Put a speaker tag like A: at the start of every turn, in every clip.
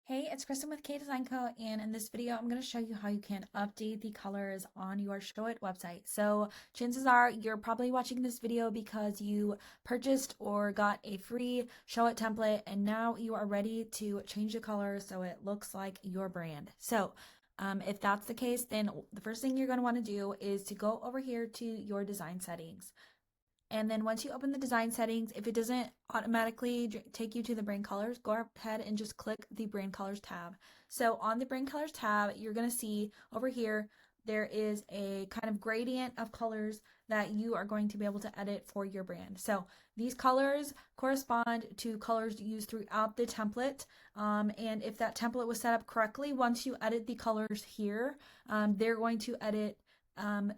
A: Hey, it's Kristen with K Design Co. And in this video, I'm going to show you how you can update the colors on your Showit website. So chances are you're probably watching this video because you purchased or got a free Showit template and now you are ready to change the colors so it looks like your brand. So if that's the case, then the first thing you're going to want to do is to go over here to your design settings. And then once you open the design settings, if it doesn't automatically take you to the brand colors, go ahead and just click the brand colors tab. So on the brand colors tab, you're going to see over here, there is a kind of gradient of colors that you are going to be able to edit for your brand. So these colors correspond to colors used throughout the template. And if that template was set up correctly, once you edit the colors here, they're going to edit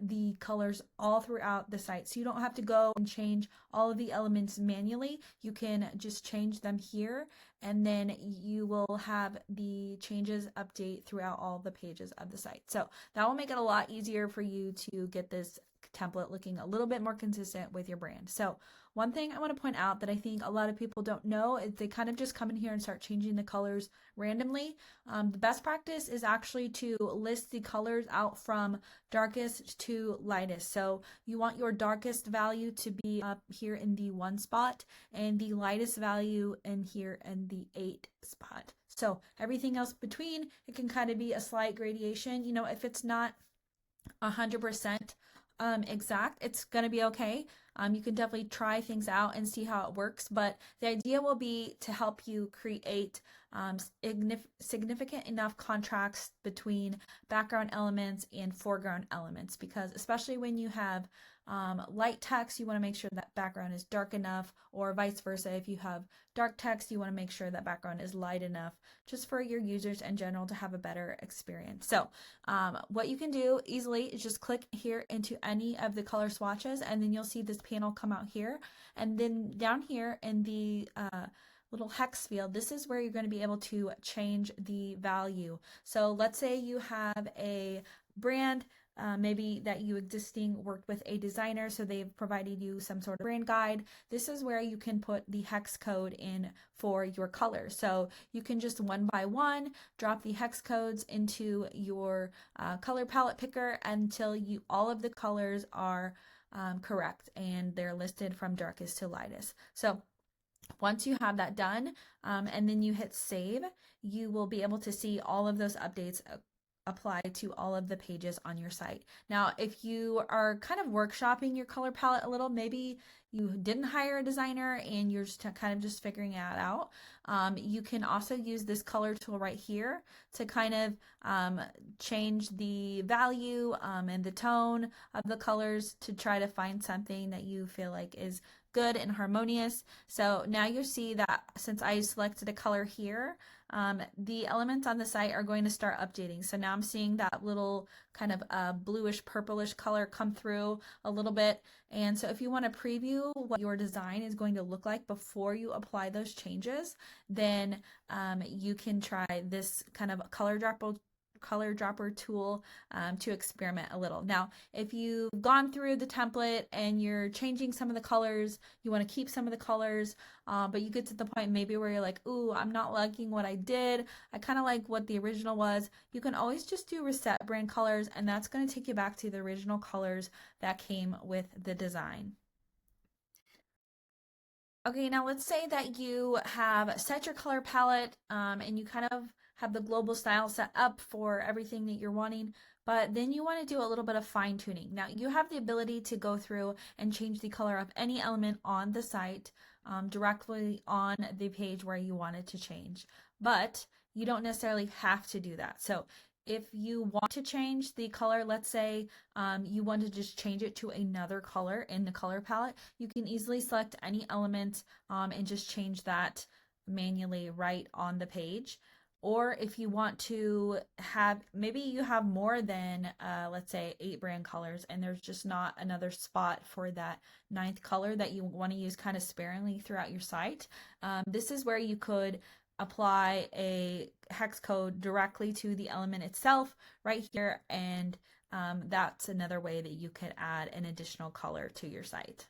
A: the colors all throughout the site. So you don't have to go and change all of the elements manually. You can just change them here and then you will have the changes update throughout all the pages of the site. So that will make it a lot easier for you to get this template looking a little bit more consistent with your brand. So one thing I want to point out that I think a lot of people don't know is they kind of just come in here and start changing the colors randomly. The best practice is actually to list the colors out from darkest to lightest. So you want your darkest value to be up here in the 1 spot and the lightest value in here in the 8 spot. So everything else between, it can kind of be a slight gradation. You know, if it's not 100% exact, it's going to be okay. You can definitely try things out and see how it works, but the idea will be to help you create significant enough contrast between background elements and foreground elements, because especially when you have light text, you want to make sure that background is dark enough, or vice versa. If you have dark text, you want to make sure that background is light enough just for your users in general to have a better experience. So what you can do easily is just click here into any of the color swatches and then you'll see this panel come out here, and then down here in the little hex field, this is where you're going to be able to change the value. So let's say you have a brand, maybe that you existing worked with a designer, so they've provided you some sort of brand guide. This is where you can put the hex code in for your colors. So you can just one by one drop the hex codes into your color palette picker until all of the colors are correct and they're listed from darkest to lightest. So once you have that done, and then you hit save, you will be able to see all of those updates apply to all of the pages on your site. Now, if you are kind of workshopping your color palette a little, maybe you didn't hire a designer and you're just kind of just figuring it out, you can also use this color tool right here to kind of change the value and the tone of the colors to try to find something that you feel like is good and harmonious. So now you see that since I selected a color here, the elements on the site are going to start updating. So now I'm seeing that little kind of bluish purplish color come through a little bit. And so if you want to preview what your design is going to look like before you apply those changes, then you can try this kind of color dropper tool to experiment a little. Now, if you've gone through the template and you're changing some of the colors, you want to keep some of the colors, but you get to the point maybe where you're like, ooh, I'm not liking what I did. I kind of like what the original was. You can always just do reset brand colors, and that's going to take you back to the original colors that came with the design. Okay, now let's say that you have set your color palette and you kind of have the global style set up for everything that you're wanting, but then you want to do a little bit of fine tuning. Now you have the ability to go through and change the color of any element on the site directly on the page where you want it to change, but you don't necessarily have to do that. So if you want to change the color, let's say you want to just change it to another color in the color palette, you can easily select any element and just change that manually right on the page. Or if you want to have, maybe you have more than, let's say, 8 brand colors and there's just not another spot for that 9th color that you want to use kind of sparingly throughout your site. This is where you could apply a hex code directly to the element itself right here, and that's another way that you could add an additional color to your site.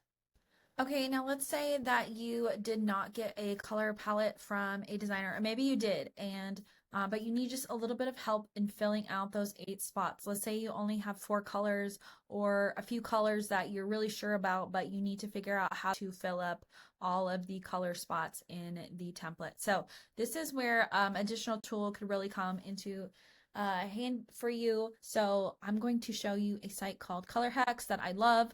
A: Okay, now let's say that you did not get a color palette from a designer, or maybe you did, and but you need just a little bit of help in filling out those 8 spots. Let's say you only have 4 colors or a few colors that you're really sure about, but you need to figure out how to fill up all of the color spots in the template. So this is where additional tool could really come into hand for you. So I'm going to show you a site called Color Hacks that I love.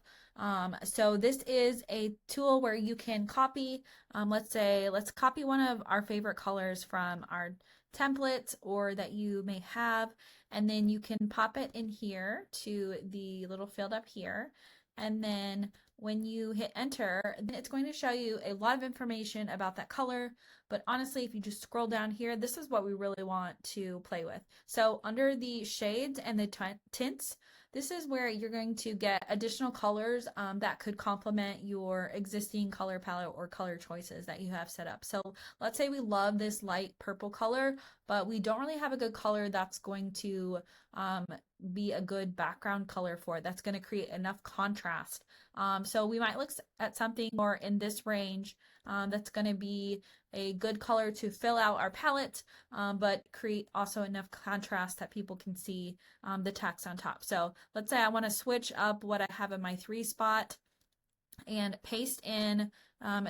A: So this is a tool where you can copy, let's copy one of our favorite colors from our templates or that you may have, and then you can pop it in here to the little field up here. And then when you hit enter, then it's going to show you a lot of information about that color. But honestly, if you just scroll down here, this is what we really want to play with. So under the shades and the tints, this is where you're going to get additional colors that could complement your existing color palette or color choices that you have set up. So let's say we love this light purple color, but we don't really have a good color that's going to be a good background color for it. That's going to create enough contrast. So we might look at something more in this range that's going to be a good color to fill out our palette, but create also enough contrast that people can see the text on top. So let's say I want to switch up what I have in my 3 spot and paste in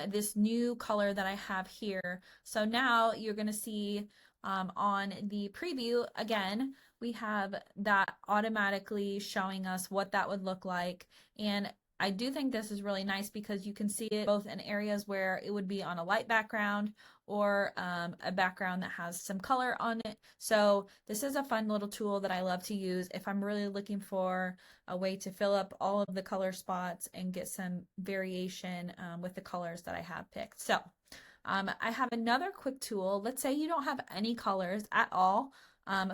A: this new color that I have here. So now you're going to see on the preview, again, we have that automatically showing us what that would look like. And I do think this is really nice because you can see it both in areas where it would be on a light background or a background that has some color on it. So this is a fun little tool that I love to use if I'm really looking for a way to fill up all of the color spots and get some variation with the colors that I have picked. So I have another quick tool. Let's say you don't have any colors at all.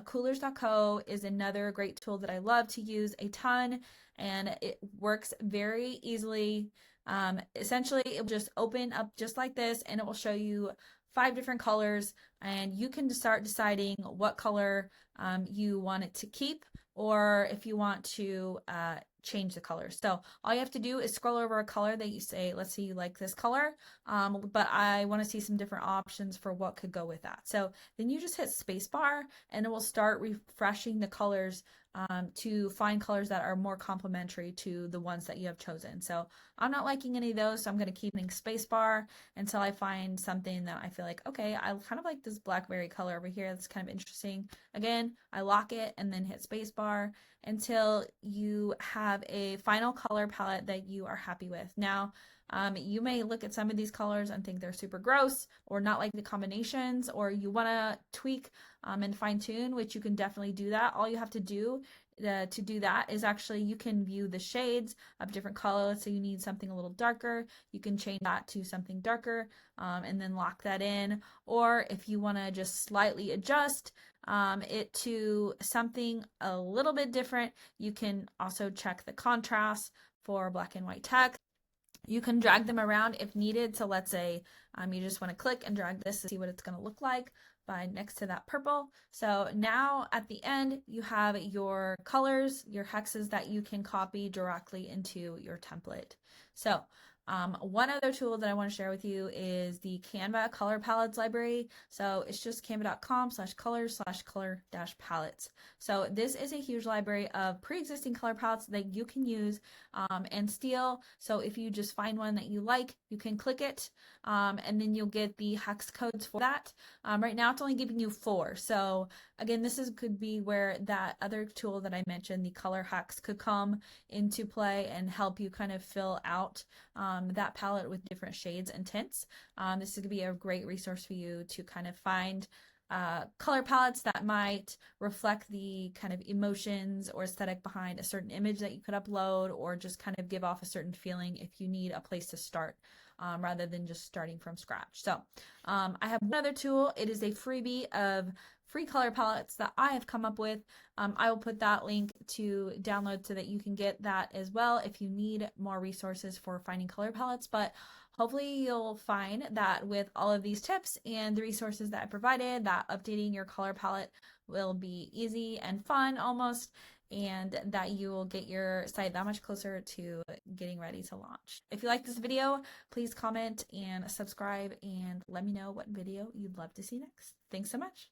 A: Coolers.co is another great tool that I love to use a ton, and it works very easily. Essentially, it will just open up just like this, and it will show you 5 different colors, and you can start deciding what color you want it to keep, or if you want to change the color. So all you have to do is scroll over a color that you say, let's say you like this color, but I want to see some different options for what could go with that. So then you just hit spacebar and it will start refreshing the colors to find colors that are more complementary to the ones that you have chosen. So I'm not liking any of those, so I'm going to keep hitting spacebar until I find something that I feel like, okay, I kind of like this blackberry color over here. That's kind of interesting. Again, I lock it and then hit spacebar until you have a final color palette that you are happy with. Now, you may look at some of these colors and think they're super gross or not like the combinations, or you want to tweak and fine tune, which you can definitely do that. All you have to do that is actually you can view the shades of different colors. So you need something a little darker, you can change that to something darker and then lock that in. Or if you want to just slightly adjust it to something a little bit different, you can also check the contrast for black and white text. You can drag them around if needed. So let's say you just want to click and drag this to see what it's going to look like by next to that purple. So now at the end, you have your colors, your hexes that you can copy directly into your template. So one other tool that I want to share with you is the Canva color palettes library. So it's just canva.com/colors/color-palettes. So this is a huge library of pre-existing color palettes that you can use and steal. So if you just find one that you like, you can click it and then you'll get the hex codes for that. Right now it's only giving you 4. So again, could be where that other tool that I mentioned, the color hex, could come into play and help you kind of fill out that palette with different shades and tints. This is going to be a great resource for you to kind of find color palettes that might reflect the kind of emotions or aesthetic behind a certain image that you could upload, or just kind of give off a certain feeling if you need a place to start rather than just starting from scratch. So I have another tool. It is a freebie of free color palettes that I have come up with. I will put that link to download so that you can get that as well if you need more resources for finding color palettes. But hopefully you'll find that with all of these tips and the resources that I provided, that updating your color palette will be easy and fun almost. and that you will get your site that much closer to getting ready to launch. If you like this video, please comment and subscribe and let me know what video you'd love to see next. Thanks so much.